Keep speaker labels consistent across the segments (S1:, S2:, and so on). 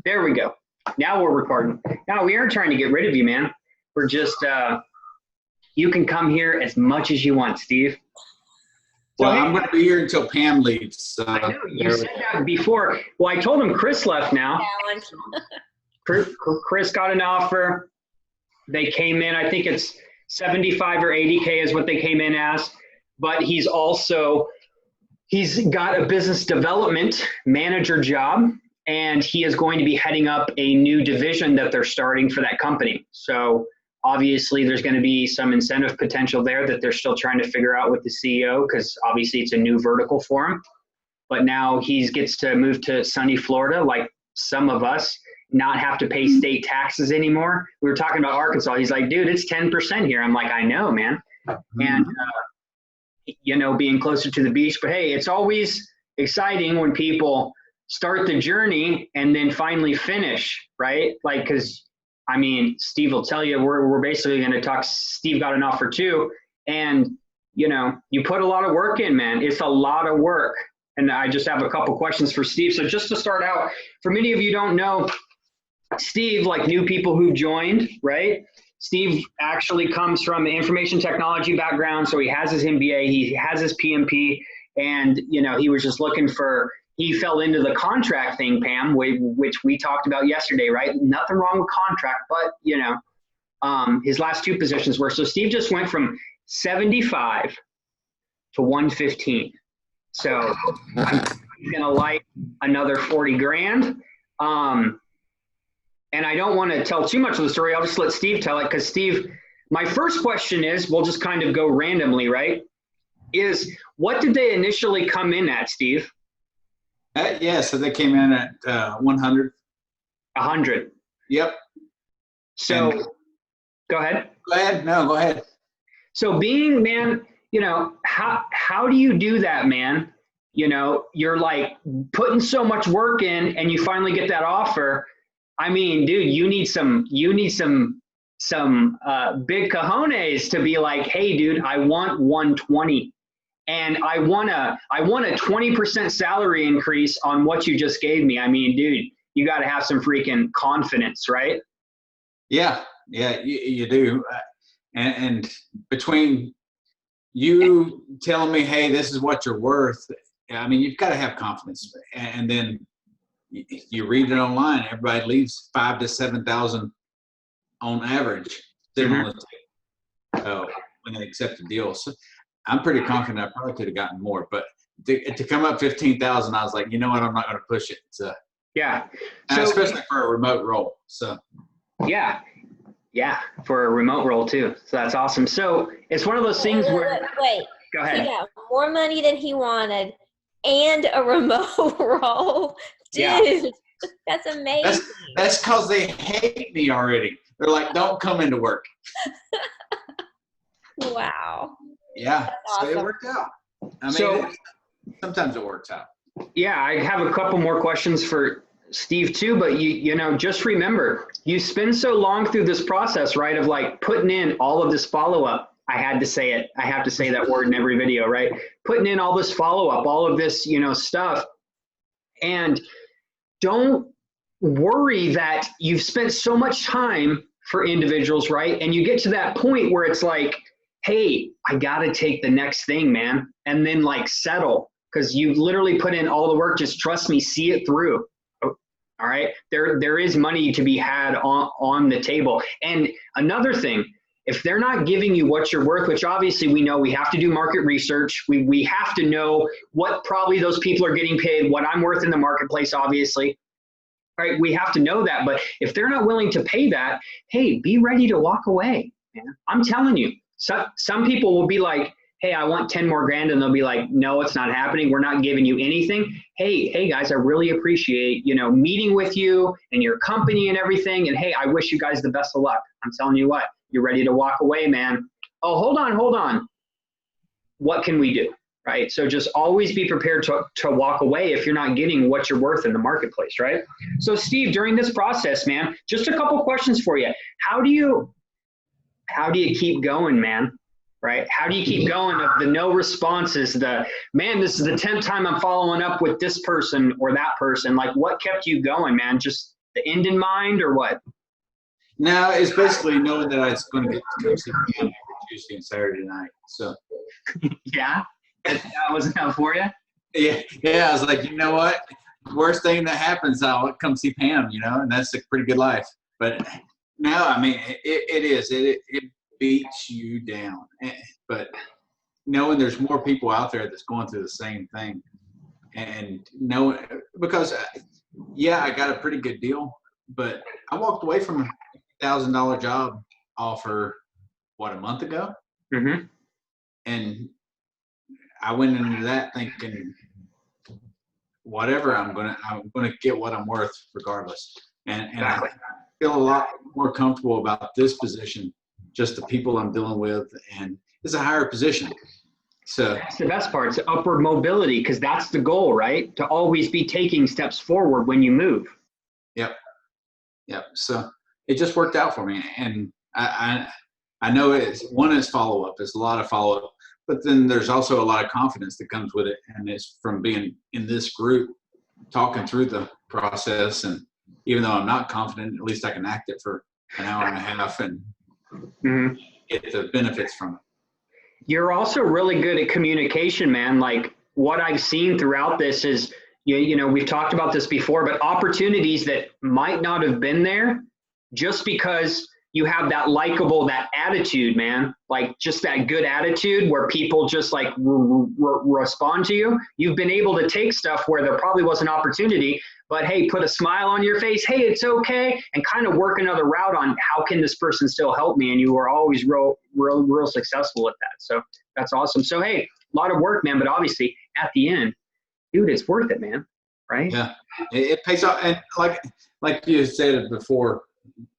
S1: There we go. Now we're recording. Now we aren't trying to get rid of you, man. We're just, you can come here as much as you want, Steve.
S2: Well, I'm going to be here until Pam leaves.
S1: I know, you said that before. Well, I told him Chris left now. Chris got an offer. They came in, I think it's 75 or 80K is what they came in as. But he's got a business development manager job, and he is going to be heading up a new division that they're starting for that company. So obviously there's going to be some incentive potential there that they're still trying to figure out with the CEO, because obviously it's a new vertical for him. But now he gets to move to sunny Florida, like some of us, not have to pay state taxes anymore. We were talking about Arkansas. He's like, dude, it's 10% here. I'm like, I know, man. And, being closer to the beach. But hey, it's always exciting when people start the journey and then finally finish, right? Like, because, I mean, Steve will tell you, we're basically going to talk. Steve got an offer too. And, you put a lot of work in, man. It's a lot of work. And I just have a couple questions for Steve. So just to start out, for many of you don't know, Steve, like new people who joined, right? Steve actually comes from an information technology background. So he has his MBA, he has his PMP, and, he was just looking he fell into the contract thing, Pam, which we talked about yesterday, right? Nothing wrong with contract, but, his last two positions were, so Steve just went from 75 to 115. So he's going to like another 40 grand. And I don't want to tell too much of the story. I'll just let Steve tell it, because Steve, my first question is, we'll just kind of go randomly, right? Is what did they initially come in at, Steve?
S2: So they came in at 100.
S1: 100.
S2: Yep.
S1: So go ahead.
S2: Go ahead. No, go ahead.
S1: So being, man, how do you do that, man? You're like putting so much work in and you finally get that offer. I mean, dude, you need some big cojones to be like, hey, dude, I want 120, and I want a 20% salary increase on what you just gave me. I mean, dude, you got to have some freaking confidence, right?
S2: Yeah, you do. And between you telling me, hey, this is what you're worth, I mean, you've got to have confidence, and then you read it online, everybody leaves 5,000 to 7,000 on average sitting on the table when they accept the deal. So I'm pretty confident I probably could have gotten more, but to come up 15,000, I was like, you know what, I'm not going to push it. So
S1: yeah, so,
S2: especially for a remote role. So
S1: yeah, for a remote role too. So that's awesome. So it's one of those things where
S3: wait,
S1: go ahead.
S3: He got more money than he wanted and a remote role. Dude, yeah. That's amazing.
S2: That's because they hate me already. They're like, don't come into work.
S3: Wow.
S2: Yeah,
S3: awesome.
S2: So it worked out. I mean, sometimes it works out.
S1: Yeah, I have a couple more questions for Steve too, but you just remember, you spend so long through this process, right, of like putting in all of this follow-up. I had to say it. I have to say that word in every video, right? Putting in all this follow-up, all of this, stuff. And don't worry that you've spent so much time for individuals, right? And you get to that point where it's like, hey, I got to take the next thing, man. And then like settle, because you've literally put in all the work. Just trust me, see it through. All right. There is money to be had on the table. And another thing, if they're not giving you what you're worth, which obviously we know we have to do market research. We have to know what probably those people are getting paid, what I'm worth in the marketplace, obviously. Right? We have to know that. But if they're not willing to pay that, hey, be ready to walk away, man. I'm telling you, some people will be like, hey, I want 10 more grand. And they'll be like, no, it's not happening. We're not giving you anything. Hey guys, I really appreciate, meeting with you and your company and everything. And hey, I wish you guys the best of luck. I'm telling you what, you're ready to walk away, man. Oh, hold on. What can we do? Right? So just always be prepared to walk away if you're not getting what you're worth in the marketplace, right? So Steve, during this process, man, just a couple questions for you. How do you keep going, man? Right? How do you keep going of the no responses, man, this is the 10th time I'm following up with this person or that person? Like, what kept you going, man? Just the end in mind, or what?
S2: No, it's basically knowing that I was going to get to come see Pam every Tuesday and Saturday night. So
S1: Yeah, that was enough for you.
S2: yeah, I was like, you know what? Worst thing that happens, I'll come see Pam, and that's a pretty good life. But no, I mean, it beats you down. But knowing there's more people out there that's going through the same thing, and knowing, because I got a pretty good deal, but I walked away from a $1,000 job offer a month ago, and I went into that thinking, whatever, I'm gonna get what I'm worth regardless, and
S1: Exactly.
S2: I feel a lot more comfortable about this position, just the people I'm dealing with, and it's a higher position. So
S1: That's the best part. It's upward mobility, because that's the goal, right? To always be taking steps forward when you move.
S2: Yep. So it just worked out for me, and I know it's follow up. It's a lot of follow up, but then there's also a lot of confidence that comes with it, and it's from being in this group, talking through the process. And even though I'm not confident, at least I can act it for an hour and a half and get the benefits from it.
S1: You're also really good at communication, man. Like what I've seen throughout this is, we've talked about this before, but opportunities that might not have been there just because you have that that attitude, man, like just that good attitude where people just like respond to you. You've been able to take stuff where there probably was an opportunity, but hey, put a smile on your face. Hey, it's okay. And kind of work another route on how can this person still help me? And you were always real successful at that. So that's awesome. So, hey, a lot of work, man, but obviously at the end, dude, it's worth it, man. Right?
S2: Yeah, it pays off. And like you said before,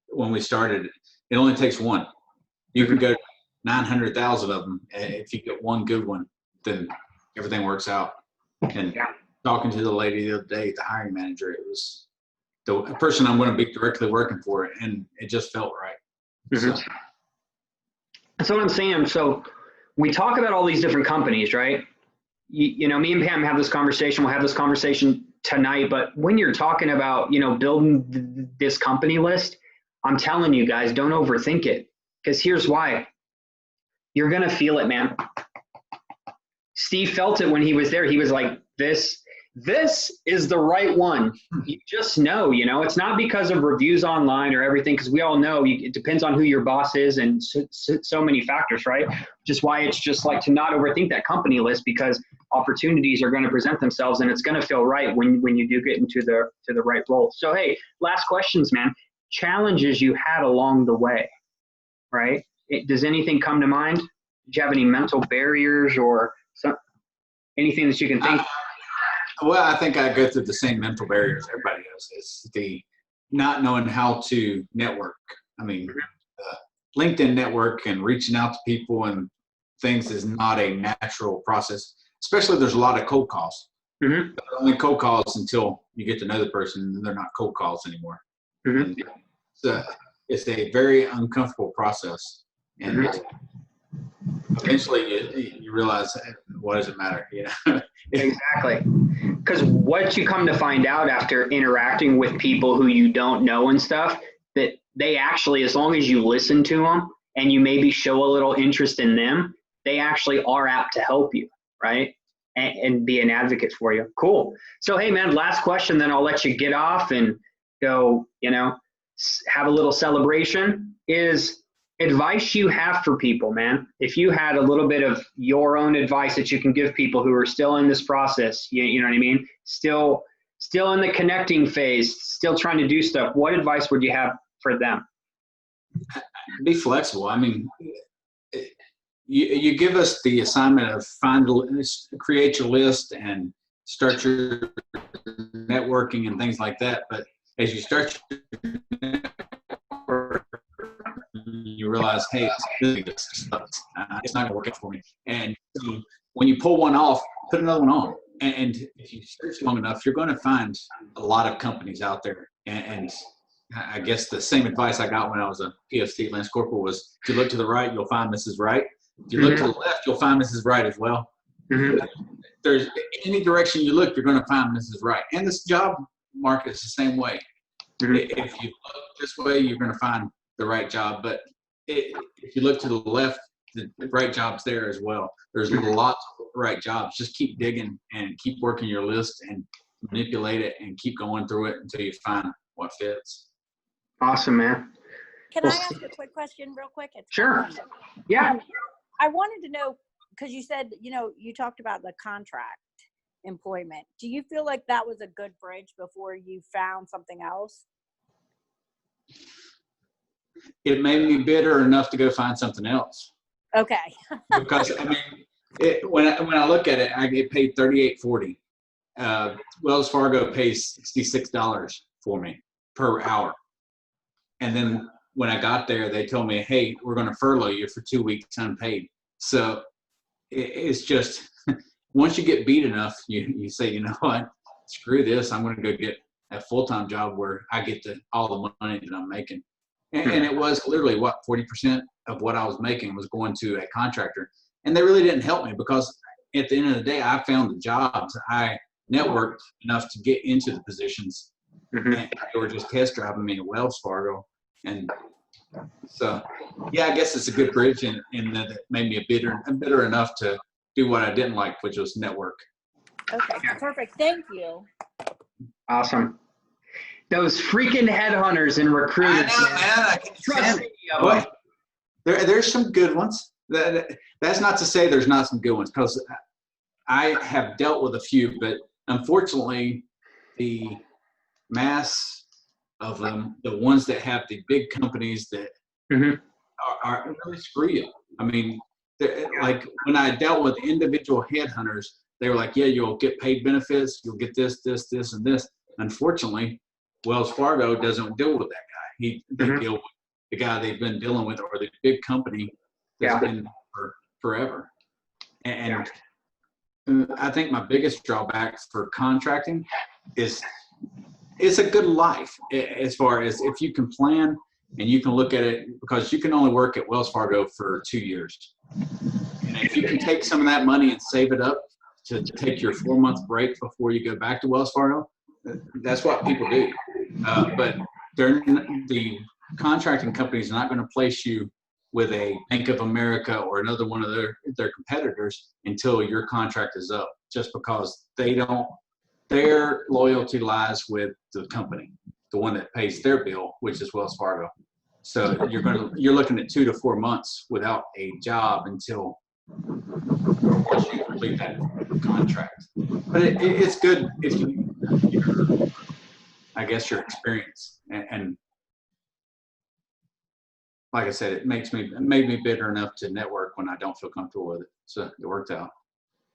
S2: when we started, it only takes one. You can go 900,000 of them. If you get one good one, then everything works out. And talking to the lady the other day, the hiring manager, it was the person I'm going to be directly working for, and it just felt right. So.
S1: That's what I'm saying. So we talk about all these different companies, right? Me and Pam have this conversation. We'll have this conversation tonight. But when you're talking about, building this company list, I'm telling you guys, don't overthink it. Because here's why. You're going to feel it, man. Steve felt it when he was there. He was like, this is the right one. You just know, it's not because of reviews online or everything, because we all know it depends on who your boss is and so many factors, right? Just why it's just like to not overthink that company list, because opportunities are going to present themselves and it's going to feel right when you do get into the right role. So, hey, last questions, man. Challenges you had along the way, right? Does anything come to mind? Did you have any mental barriers or anything that you can think of?
S2: Well, I think I go through the same mental barriers everybody does. It's the not knowing how to network. I mean, LinkedIn network and reaching out to people and things is not a natural process, especially there's a lot of cold calls. They're only cold calls until you get to know the person, and they're not cold calls anymore. So it's a very uncomfortable process. And eventually you realize, what does it matter?
S1: Exactly. Because what you come to find out after interacting with people who you don't know and stuff, that they actually, as long as you listen to them and you maybe show a little interest in them, they actually are apt to help you, right? And be an advocate for you. Cool. So, hey, man, last question, then I'll let you get off and go, have a little celebration. Is advice you have for people, man. If you had a little bit of your own advice that you can give people who are still in this process, you know what I mean? Still in the connecting phase, still trying to do stuff. What advice would you have for them?
S2: Be flexible. I mean, you give us the assignment of create your list and start your networking and things like that. But as you start your network, you realize, hey, it's not going to work out for me. And so when you pull one off, put another one on. And if you search long enough, you're going to find a lot of companies out there. And I guess the same advice I got when I was a PFC Lance Corporal was, if you look to the right, you'll find Mrs. Right. If you look to the left, you'll find Mrs. Right as well. There's any direction you look, you're going to find Mrs. Right. And this job market is the same way. If you look this way, you're going to find the right job. But if you look to the left, the right job's there as well. There's lots of right jobs. Just keep digging and keep working your list and manipulate it and keep going through it until you find what fits.
S1: Awesome, man.
S4: Can I ask a quick question real quick?
S1: Sure. Yeah.
S4: I wanted to know, because you said, you talked about the contract employment. Do you feel like that was a good bridge before you found something else?
S2: It made me bitter enough to go find something else.
S4: Okay.
S2: Because I mean, when I look at it, I get paid $38.40. Wells Fargo pays $66 for me per hour. And then when I got there, they told me, hey, we're going to furlough you for 2 weeks unpaid. So it's just, once you get beat enough, you say, you know what, screw this. I'm going to go get a full-time job where I get all the money that I'm making. And it was literally, 40% of what I was making was going to a contractor. And they really didn't help me because at the end of the day, I found the jobs. I networked enough to get into the positions. And they were just test driving me at Wells Fargo. And so, yeah, I guess it's a good bridge in that it made me bitter enough to do what I didn't like, which was network.
S4: Okay, perfect. Thank you.
S1: Awesome. Those freaking headhunters and recruiters.
S2: I know, man. I can
S1: trust me.
S2: Well, there's some good ones. That's not to say there's not some good ones, because I have dealt with a few, but unfortunately, the mass of them, the ones that have the big companies that are really screw you. I mean, like when I dealt with individual headhunters, they were like, yeah, you'll get paid benefits, you'll get this, this, this, and this. Unfortunately, Wells Fargo doesn't deal with that guy. They deal with the guy they've been dealing with, or the big company that's been for forever. And I think my biggest drawback for contracting is it's a good life, as far as if you can plan and you can look at it, because you can only work at Wells Fargo for 2 years. And if you can take some of that money and save it up to take your 4-month break before you go back to Wells Fargo, that's what people do. But the contracting companies are not going to place you with a Bank of America or another one of their competitors until your contract is up, just because their loyalty lies with the company, the one that pays their bill, which is Wells Fargo. So you're looking at 2 to 4 months without a job until you complete that contract. But it's good if I guess your experience, and like I said, it made me bitter enough to network when I don't feel comfortable with it. So it worked out.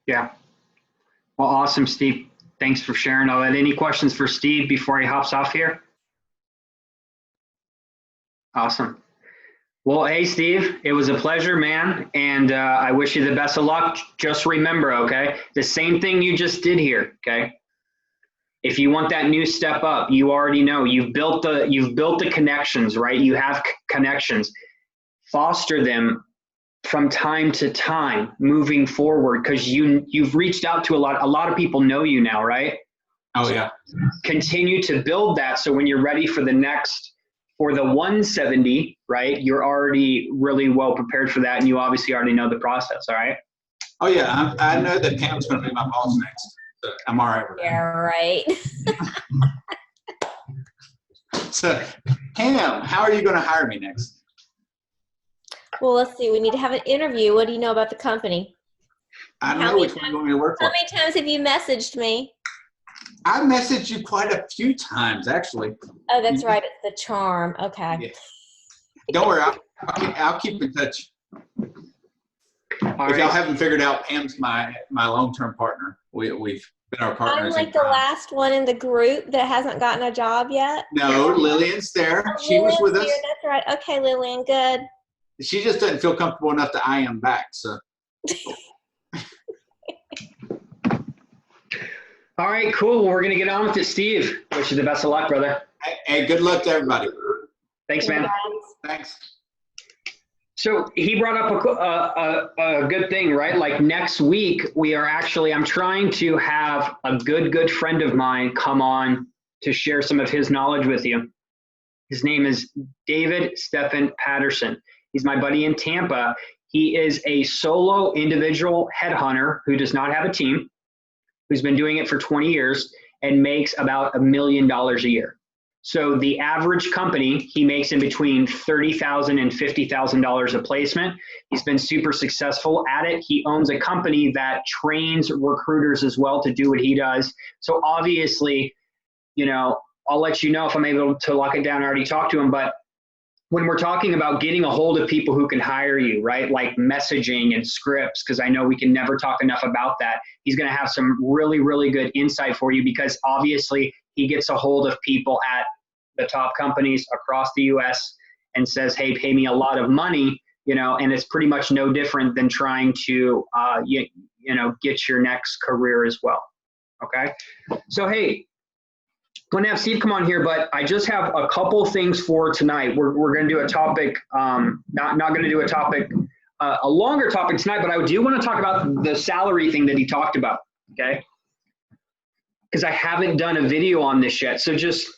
S2: Yeah.
S1: Well, awesome, Steve. Thanks for sharing all that. Any questions for Steve before he hops off here? Awesome. Well, hey, Steve, it was a pleasure, man. And I wish you the best of luck. Just remember, okay, the same thing you just did here, okay? If you want that new step up, you already know you've built the connections, right? You have connections. Foster them from time to time moving forward, because you've reached out to a lot of people know you now, right?
S2: Oh yeah.
S1: Continue to build that, so when you're ready for the 170, right, you're already really well prepared for that, and you obviously already know the process. All right.
S2: Oh yeah, I know that Pam's going to be my boss next. So I'm all right with that.
S3: Yeah, right.
S2: So, Pam, how are you going to hire me next?
S3: Well, let's see. We need to have an interview. What do you know about the company?
S2: I don't know which one you want me to work for.
S3: How many times have you messaged me?
S2: I messaged you quite a few times, actually.
S3: Oh, that's right. It's the charm. Okay.
S2: Yeah. Don't worry. I'll keep in touch. If y'all haven't figured out, Pam's my long-term partner. We've been our partners.
S3: I'm like the last one in the group that hasn't gotten a job yet.
S2: No, Lillian's there.
S3: Oh,
S2: She was with us.
S3: Here, that's right. Okay, Lillian, good.
S2: She just doesn't feel comfortable enough to IM back. So.
S1: All right, cool. Well, we're going to get on with it, Steve. Wish you the best of luck, brother.
S2: Hey, good luck to everybody.
S1: Thanks, man.
S2: Thanks.
S1: So he brought up a good thing, right? Like next week, I'm trying to have a good friend of mine come on to share some of his knowledge with you. His name is David Stephan Patterson. He's my buddy in Tampa. He is a solo individual headhunter who does not have a team, who's been doing it for 20 years and makes about $1 million a year. So the average company, he makes in between $30,000 and $50,000 a placement. He's been super successful at it. He owns a company that trains recruiters as well to do what he does. So obviously, you know, I'll let you know if I'm able to lock it down. I already talked to him, but when we're talking about getting a hold of people who can hire you, right, like messaging and scripts, because I know we can never talk enough about that, he's going to have some really, really good insight for you, because obviously he gets a hold of people at the top companies across the U.S. and says, hey, pay me a lot of money, you know, and it's pretty much no different than trying to, you know, get your next career as well. Okay. So, hey, I'm going to have Steve come on here, but I just have a couple things for tonight. We're going to do a topic, not going to do a topic, a longer topic tonight, but I do want to talk about the salary thing that he talked about, okay? Because I haven't done a video on this yet. So just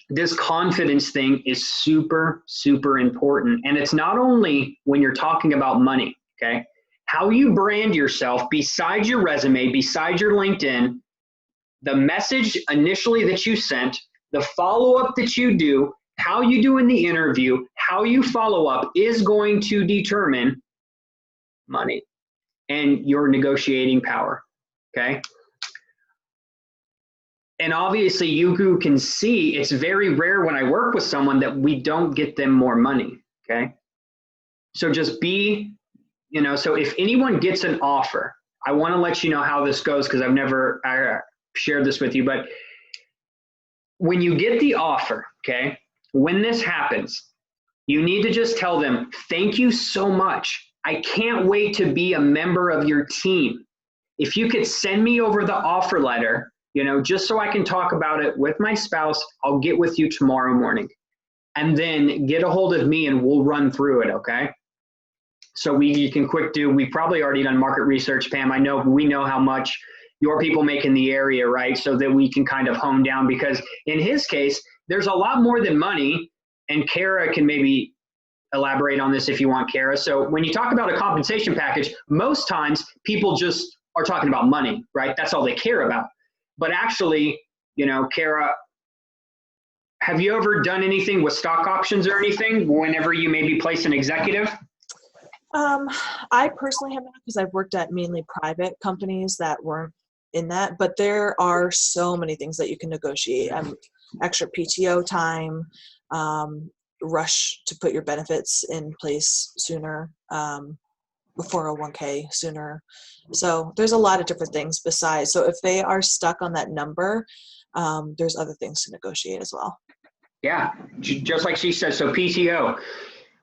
S1: this confidence thing is super, super important. And it's not only when you're talking about money, okay? How you brand yourself besides your resume, besides your LinkedIn, the message initially that you sent, the follow-up that you do, how you do in the interview, how you follow up is going to determine money and your negotiating power, okay? And obviously you can see it's very rare when I work with someone that we don't get them more money, okay? So just be, you know, so if anyone gets an offer, I want to let you know how this goes because I've never shared this with you, but when you get the offer, okay, when this happens, you need to just tell them, thank you so much. I can't wait to be a member of your team. If you could send me over the offer letter, you know, just so I can talk about it with my spouse, I'll get with you tomorrow morning. And then get a hold of me and we'll run through it, okay? So you can we've probably already done market research, Pam. We know how much your people make in the area, right? So that we can kind of hone down, because in his case, there's a lot more than money, and Kara can maybe elaborate on this if you want, Kara. So when you talk about a compensation package, most times people just are talking about money, right? That's all they care about. But actually, you know, Kara, have you ever done anything with stock options or anything whenever you maybe place an executive?
S5: I personally haven't, because I've worked at mainly private companies that weren't in that, but there are so many things that you can negotiate. Extra PTO time, rush to put your benefits in place sooner, 401k sooner. So there's a lot of different things besides. So if they are stuck on that number, there's other things to negotiate as well.
S1: Yeah, just like she said. So PTO,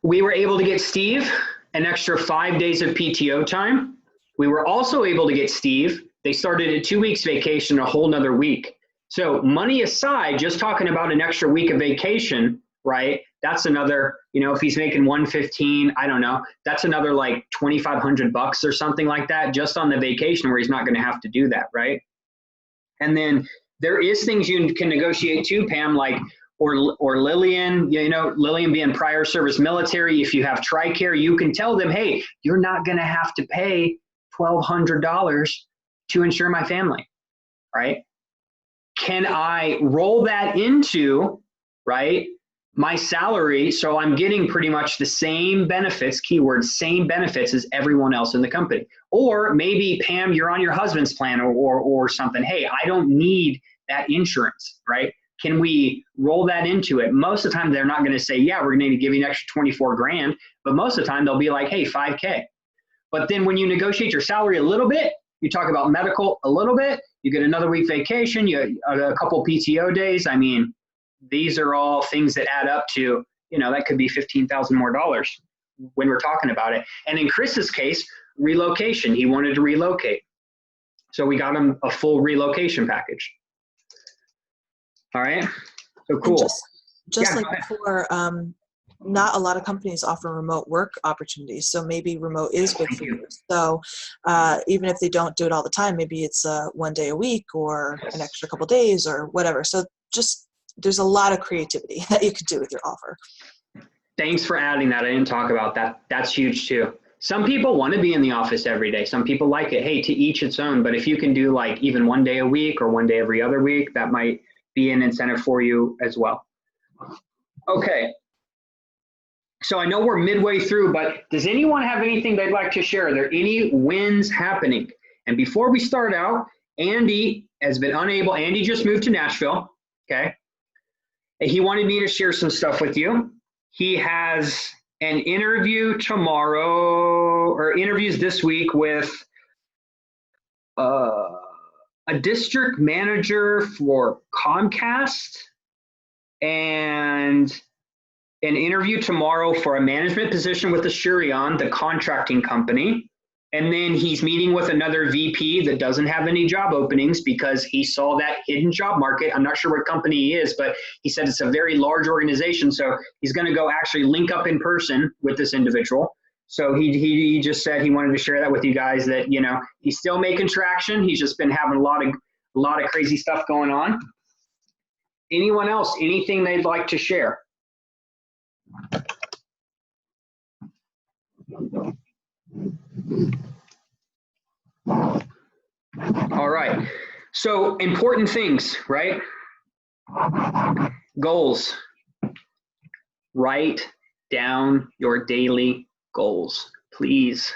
S1: we were able to get Steve an extra 5 days of PTO time. We were also able to get Steve, they started a 2 weeks vacation, a whole nother week. So money aside, just talking about an extra week of vacation, right? That's another, you know, if he's making 115, I don't know, that's another like $2,500 or something like that, just on the vacation where he's not going to have to do that, right? And then there is things you can negotiate too, Pam, like, or Lillian, you know, Lillian being prior service military, if you have TRICARE, you can tell them, hey, you're not going to have to pay $1,200 to insure my family, right? Can I roll that into, right, my salary, so I'm getting pretty much the same benefits, keyword, same benefits as everyone else in the company? Or maybe, Pam, you're on your husband's plan or something. Hey, I don't need that insurance, right? Can we roll that into it? Most of the time, they're not going to say, yeah, we're going to give you an extra 24 grand. But most of the time, they'll be like, hey, 5K. But then when you negotiate your salary a little bit, you talk about medical a little bit, you get another week vacation, a couple PTO days. I mean, these are all things that add up to, you know, that could be $15,000 more when we're talking about it. And in Chris's case, relocation. He wanted to relocate. So we got him a full relocation package. All right. So cool.
S5: Just like before, not a lot of companies offer remote work opportunities. So maybe remote is good for you. So even if they don't do it all the time, maybe it's 1 day a week or an extra couple days or whatever. So just, there's a lot of creativity that you could do with your offer.
S1: Thanks for adding that. I didn't talk about that. That's huge too. Some people want to be in the office every day. Some people like it. Hey, to each its own. But if you can do like even 1 day a week or 1 day every other week, that might be an incentive for you as well. Okay. So I know we're midway through, but does anyone have anything they'd like to share? Are there any wins happening? And before we start out, Andy has been unable. Andy just moved to Nashville. Okay. And he wanted me to share some stuff with you. He has an interview tomorrow, or interviews this week with a district manager for Comcast, and an interview tomorrow for a management position with Asurion, the contracting company. And then he's meeting with another VP that doesn't have any job openings because he saw that hidden job market. I'm not sure what company he is, but he said it's a very large organization. So he's going to go actually link up in person with this individual. So he just said he wanted to share that with you guys, that, you know, he's still making traction. He's just been having a lot of crazy stuff going on. Anyone else, anything they'd like to share? All right. So important things, right? Goals. Write down your daily goals, please.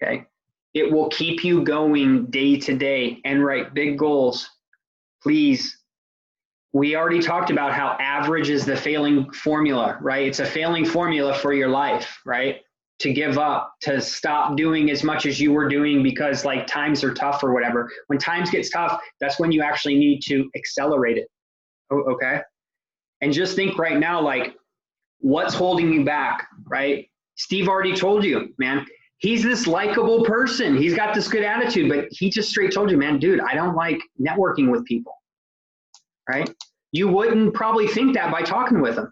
S1: Okay. It will keep you going day to day, and write big goals, please. We already talked about how average is the failing formula, right? It's a failing formula for your life, right? To give up, to stop doing as much as you were doing because like times are tough or whatever. When times gets tough, that's when you actually need to accelerate it. Okay. And just think right now, like, what's holding you back, right? Steve already told you, man, he's this likable person. He's got this good attitude, but he just straight told you, man, dude, I don't like networking with people, right? You wouldn't probably think that by talking with him,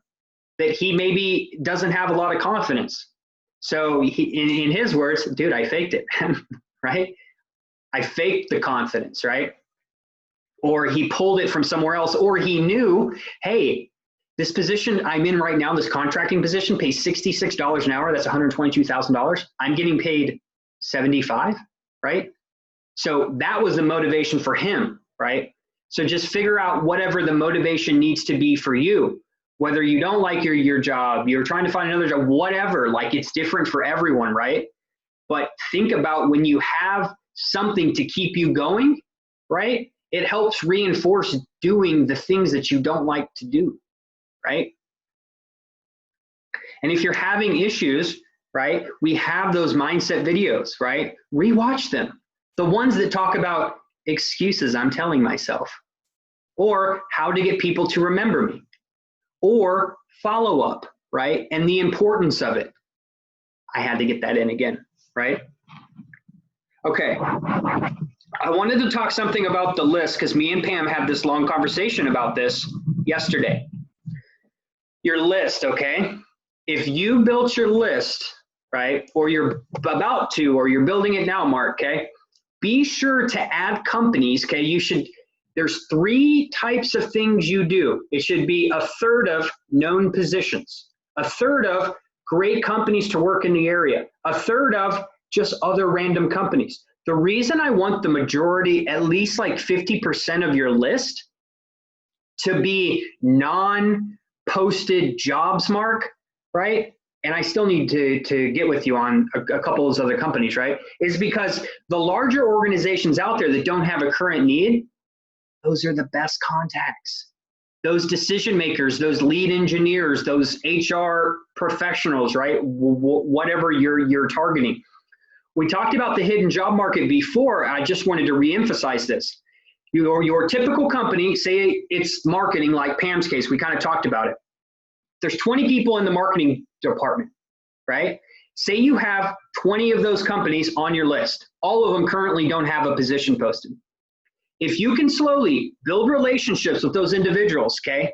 S1: that he maybe doesn't have a lot of confidence. So he, in his words, dude, I faked it, right? I faked the confidence, right? Or he pulled it from somewhere else, or he knew, hey, this position I'm in right now, this contracting position pays $66 an hour. That's $122,000. I'm getting paid $75, right? So that was the motivation for him, right? So just figure out whatever the motivation needs to be for you. Whether you don't like your job, you're trying to find another job, whatever, like it's different for everyone, right? But think about when you have something to keep you going, right? It helps reinforce doing the things that you don't like to do, right? And if you're having issues, right, we have those mindset videos, right? Rewatch them. The ones that talk about excuses I'm telling myself, or how to get people to remember me, or follow up, right? And the importance of it. I had to get that in again, right? Okay. I wanted to talk something about the list because me and Pam had this long conversation about this yesterday. Your list, okay? If you built your list, right, or you're about to, or you're building it now, Mark, okay? Be sure to add companies, okay? There's 3 types of things you do. It should be a third of known positions, a third of great companies to work in the area, a third of just other random companies. The reason I want the majority, at least like 50% of your list, to be non-posted jobs, Mark, right? And I still need to get with you on a couple of those other companies, right? Is because the larger organizations out there that don't have a current need, those are the best contacts. Those decision makers, those lead engineers, those HR professionals, right? Whatever you're targeting. We talked about the hidden job market before. I just wanted to reemphasize this. Your typical company, say it's marketing, like Pam's case, we kind of talked about it. There's 20 people in the marketing department, right? Say you have 20 of those companies on your list. All of them currently don't have a position posted. If you can slowly build relationships with those individuals, okay,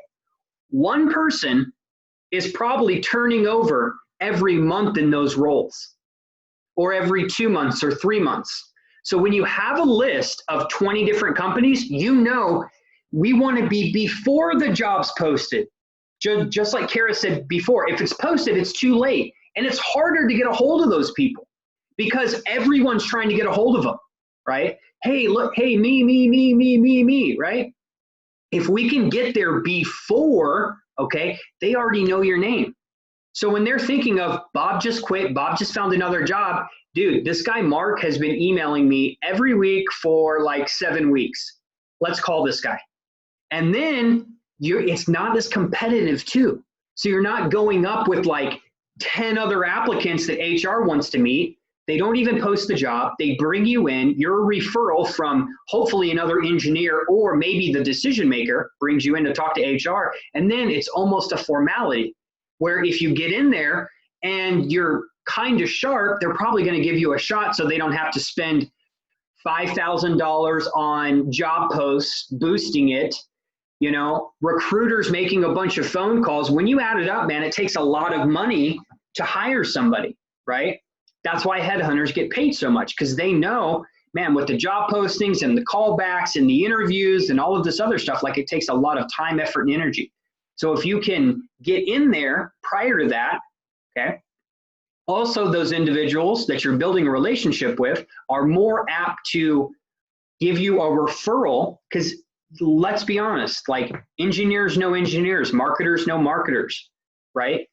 S1: one person is probably turning over every month in those roles, or every 2 months or 3 months. So when you have a list of 20 different companies, you know we want to be before the job's posted. Just like Kara said before, if it's posted, it's too late. And it's harder to get a hold of those people because everyone's trying to get a hold of them, right? Hey, look, hey, me, right? If we can get there before, okay, they already know your name. So when they're thinking of Bob just quit, Bob just found another job, dude, this guy Mark has been emailing me every week for like 7 weeks. Let's call this guy. And then it's not as competitive too. So you're not going up with like 10 other applicants that HR wants to meet. They don't even post the job. They bring you in. You're a referral from hopefully another engineer, or maybe the decision maker brings you in to talk to HR. And then it's almost a formality where if you get in there and you're kind of sharp, they're probably going to give you a shot so they don't have to spend $5,000 on job posts, boosting it. You know, recruiters making a bunch of phone calls. When you add it up, man, it takes a lot of money to hire somebody, right? That's why headhunters get paid so much, because they know, man, with the job postings and the callbacks and the interviews and all of this other stuff, like it takes a lot of time, effort, and energy. So if you can get in there prior to that, okay, also those individuals that you're building a relationship with are more apt to give you a referral, because let's be honest, like engineers know engineers, marketers know marketers, right?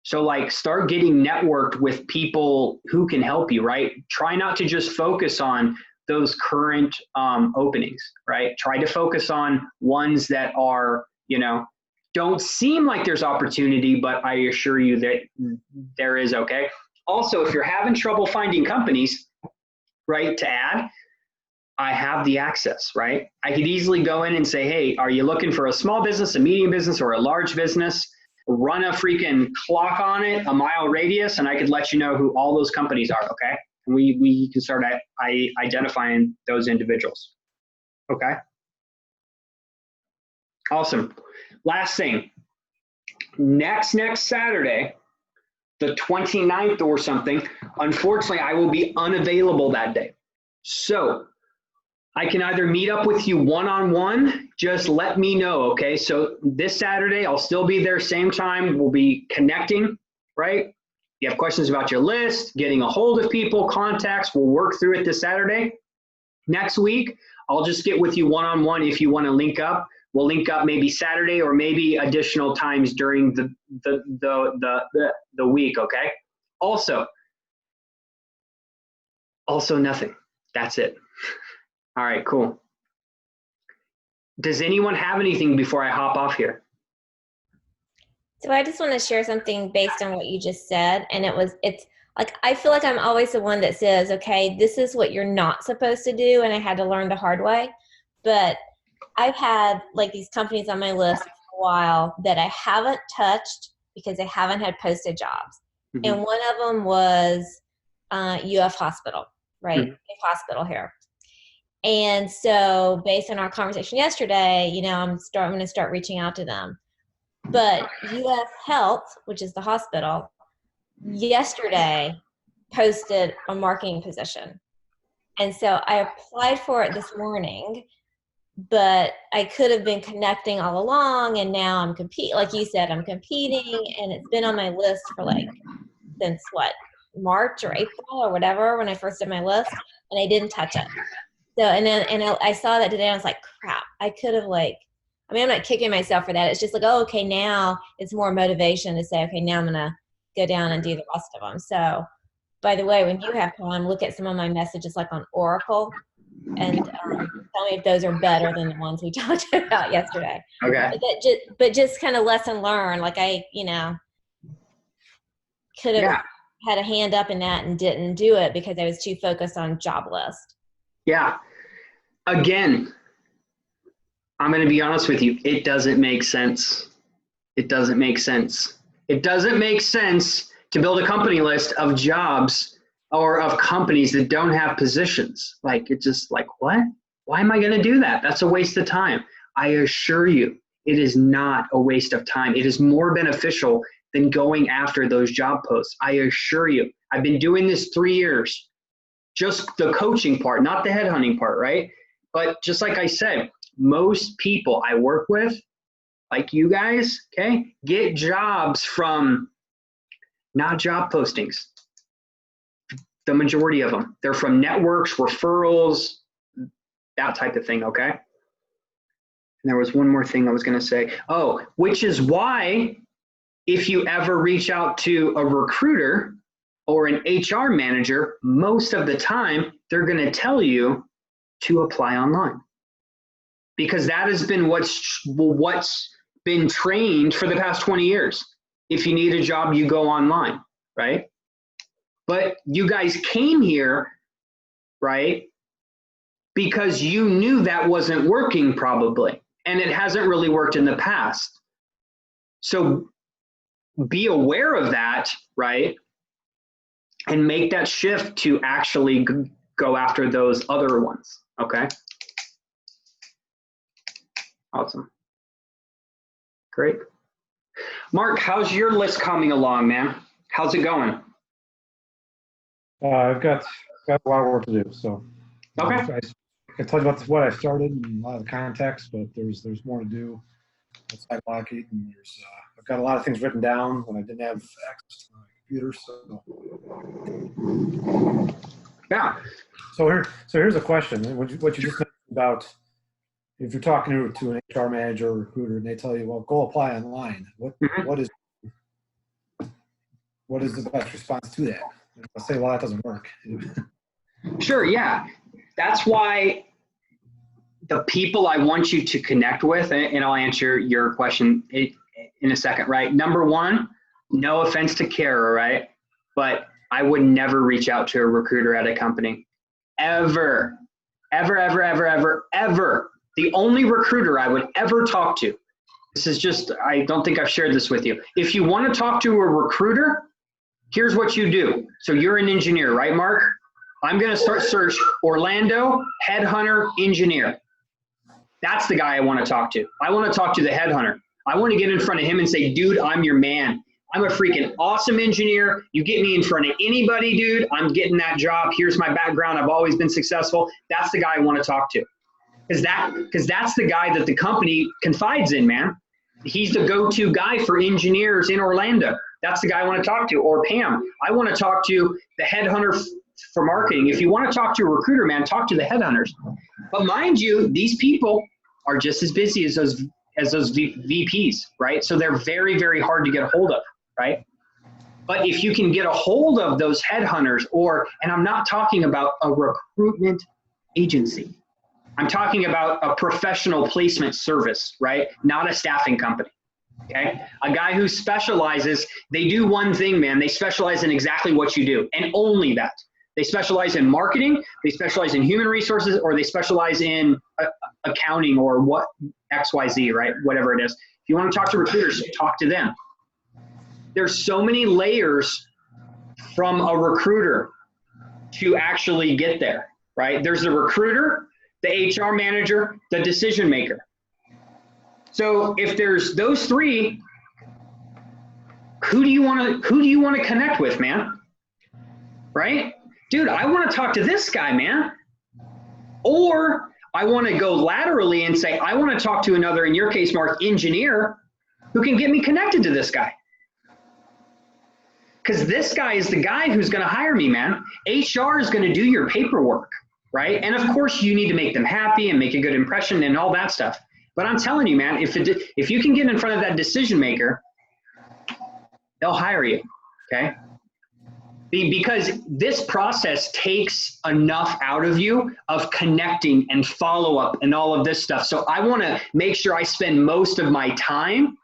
S1: So like start getting networked with people who can help you, right? Try not to just focus on those current openings, right? Try to focus on ones that are, you know, don't seem like there's opportunity, but I assure you that there is, okay? Also, if you're having trouble finding companies, right, to add, I have the access, right? I could easily go in and say, hey, are you looking for a small business, a medium business, or a large business? Run a freaking clock on it, a mile radius, and I could let you know who all those companies are, okay? And we can start identifying those individuals, okay? Awesome. Last thing, next Saturday, the 29th or something, unfortunately, I will be unavailable that day. So I can either meet up with you one-on-one, just let me know, okay? So this Saturday, I'll still be there, same time. We'll be connecting, right? You have questions about your list, getting a hold of people, contacts, we'll work through it this Saturday. Next week, I'll just get with you one-on-one if you want to link up. We'll link up maybe Saturday or maybe additional times during the week, okay? Also nothing. That's it. All right, cool. Does anyone have anything before I hop off here?
S3: So I just want to share something based on what you just said. And it's like, I feel like I'm always the one that says, okay, this is what you're not supposed to do. And I had to learn the hard way. But I've had like these companies on my list for a while that I haven't touched because they haven't had posted jobs. Mm-hmm. And one of them was UF Hospital, right? Mm-hmm. Hospital here. And so based on our conversation yesterday, you know, I'm going to start reaching out to them. But UF Health, which is the hospital, yesterday posted a marketing position. And so I applied for it this morning, but I could have been connecting all along, and now I'm like you said, I'm competing, and it's been on my list for like, since what, March or April or whatever, when I first did my list, and I didn't touch it. So, and I saw that today, and I was like, crap, I could have like, I mean, I'm not kicking myself for that. It's just like, oh, okay, now it's more motivation to say, okay, now I'm going to go down and do the rest of them. So, by the way, when you have time, look at some of my messages like on Oracle and tell me if those are better than the ones we talked about yesterday.
S1: Okay.
S3: But just kind of lesson learned. Like I, you know, could have had a hand up in that and didn't do it because I was too focused on job list. Yeah.
S1: Again, I'm going to be honest with you. It doesn't make sense. It doesn't make sense. It doesn't make sense to build a company list of jobs or of companies that don't have positions. Like, it's just like, what? Why am I going to do that? That's a waste of time. I assure you, It is not a waste of time. It is more beneficial than going after those job posts. I assure you. I've been doing this 3 years. Just the coaching part, not the headhunting part, right? But just like I said, most people I work with, like you guys, okay, get jobs from not job postings. The majority of them. They're from networks, referrals, that type of thing, okay? And there was one more thing I was going to say. Oh, which is why if you ever reach out to a recruiter or an HR manager, most of the time they're going to tell you to apply online. Because that has been what's been trained for the past 20 years. If you need a job, you go online, right? But you guys came here, right, because you knew that wasn't working probably, and it hasn't really worked in the past. So be aware of that, right, and make that shift to actually go after those other ones, okay? Awesome. Great. Mark, how's your list coming along, man? How's it going?
S6: I've got a lot of work to do. So
S1: Okay.
S6: I can tell you about what I started and a lot of the context, but there's more to do outside Lockheed, and I've got a lot of things written down when I didn't have access to my computer. So
S1: Yeah.
S6: So here's a question. What you just mentioned about if you're talking to an HR manager or recruiter and they tell you, well, go apply online. What is the best response to that? I'll say, well, that doesn't work.
S1: Sure, yeah. That's why the people I want you to connect with, and I'll answer your question in a second, right? Number one, no offense to Kara, right? But I would never reach out to a recruiter at a company. Ever. Ever, ever, ever, ever, ever. The only recruiter I would ever talk to, this is just, I don't think I've shared this with you. If you want to talk to a recruiter, here's what you do. So you're an engineer, right, Mark? I'm going to start search Orlando headhunter engineer. That's the guy I want to talk to. I want to talk to the headhunter. I want to get in front of him and say, dude, I'm your man. I'm a freaking awesome engineer. You get me in front of anybody, dude. I'm getting that job. Here's my background. I've always been successful. That's the guy I want to talk to. Because that's the guy that the company confides in, man. He's the go-to guy for engineers in Orlando. That's the guy I want to talk to. Or Pam, I want to talk to the headhunter for marketing. If you want to talk to a recruiter, man, talk to the headhunters. But mind you, these people are just as busy as those VPs, right? So they're very, very hard to get a hold of, right? But if you can get a hold of those headhunters, and I'm not talking about a recruitment agency. I'm talking about a professional placement service, right? Not a staffing company, okay? A guy who specializes, they do one thing, man. They specialize in exactly what you do, and only that. They specialize in marketing, they specialize in human resources, or they specialize in accounting or what XYZ, right? Whatever it is. If you want to talk to recruiters, talk to them. There's so many layers from a recruiter to actually get there, right? There's the recruiter, the HR manager, the decision maker. So if there's those three, who do you want to connect with, man? Right? Dude, I want to talk to this guy, man. Or I want to go laterally and say, I want to talk to another, in your case, Mark, engineer who can get me connected to this guy. Because this guy is the guy who's going to hire me, man. HR is going to do your paperwork, right? And of course, you need to make them happy and make a good impression and all that stuff. But I'm telling you, man, if you can get in front of that decision maker, they'll hire you, okay? Because this process takes enough out of you of connecting and follow-up and all of this stuff. So I want to make sure I spend most of my time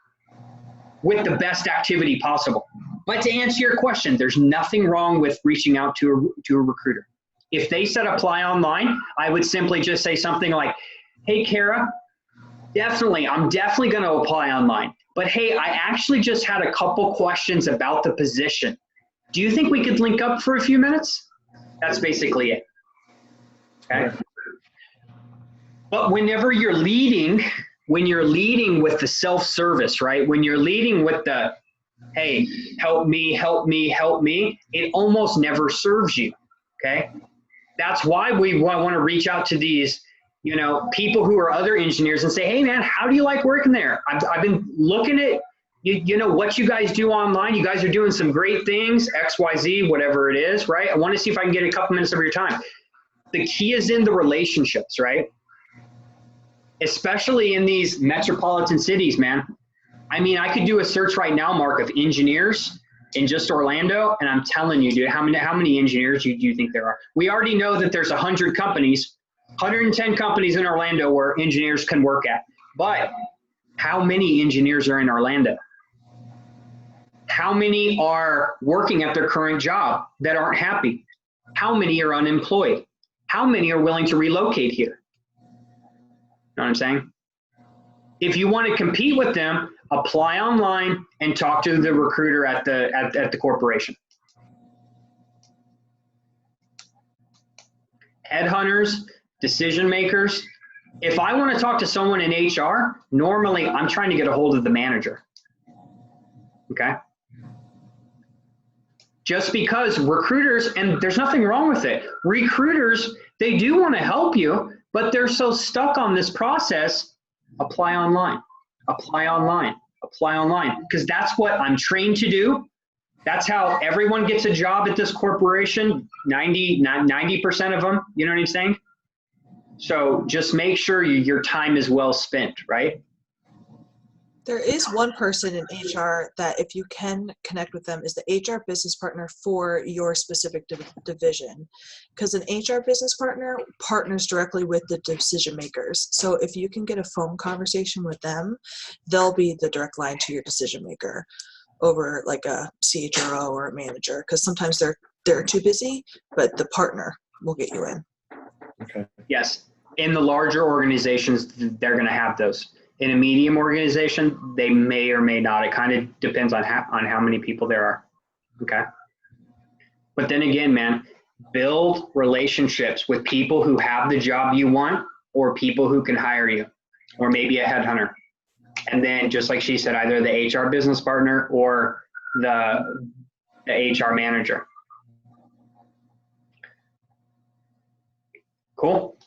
S1: with the best activity possible. But to answer your question, there's nothing wrong with reaching out to a recruiter. If they said apply online, I would simply just say something like, hey, Kara, I'm definitely going to apply online. But hey, I actually just had a couple questions about the position. Do you think we could link up for a few minutes? That's basically it. Okay. But whenever you're leading when you're leading with the self-service, right? When you're leading with the, hey, help me, help me, help me, it almost never serves you, okay? That's why we want to reach out to these, you know, people who are other engineers and say, hey man, how do you like working there? I've been looking at, you know, what you guys do online. You guys are doing some great things, XYZ, whatever it is, right? I want to see if I can get a couple minutes of your time. The key is in the relationships, right? Especially in these metropolitan cities, man. I mean, I could do a search right now, Mark, of engineers in just Orlando, and I'm telling you, dude, how many engineers do you think there are? We already know that there's 100 companies, 110 companies in Orlando where engineers can work at. But how many engineers are in Orlando? How many are working at their current job that aren't happy? How many are unemployed? How many are willing to relocate here? You know what I'm saying? If you want to compete with them, apply online and talk to the recruiter at the corporation. Headhunters, decision makers. If I want to talk to someone in HR, normally I'm trying to get a hold of the manager. Okay? Just because recruiters, and there's nothing wrong with it, recruiters, they do want to help you, but they're so stuck on this process. Apply online, apply online, apply online, because that's what I'm trained to do. That's how everyone gets a job at this corporation, 90% of them, you know what I'm saying? So just make sure your time is well spent, right?
S5: There is one person in HR that if you can connect with them is the HR business partner for your specific division, because an HR business partner partners directly with the decision makers. So if you can get a phone conversation with them, they'll be the direct line to your decision maker over like a CHRO or a manager, because sometimes they're too busy, but the partner will get you in.
S6: Okay.
S1: Yes. In the larger organizations, they're going to have those. In a medium organization, they may or may not. It kind of depends on how many people there are. Okay. But then again, man, build relationships with people who have the job you want, or people who can hire you, or maybe a headhunter. And then just like she said, either the HR business partner or the HR manager. Cool.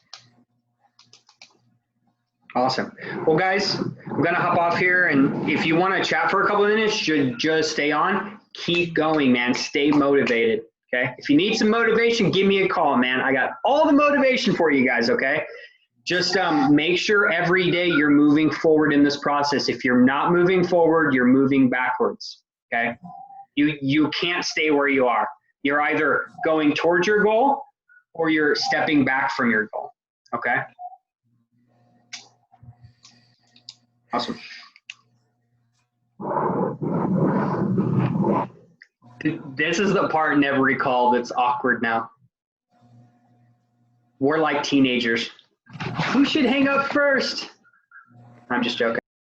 S1: Awesome. Well, guys, I'm going to hop off here. And if you want to chat for a couple of minutes, just stay on. Keep going, man. Stay motivated. Okay. If you need some motivation, give me a call, man. I got all the motivation for you guys. Okay. Just make sure every day you're moving forward in this process. If you're not moving forward, you're moving backwards. Okay. You can't stay where you are. You're either going towards your goal or you're stepping back from your goal. Okay. Awesome. This is the part in every call that's awkward now. We're like teenagers. Who should hang up first? I'm just joking.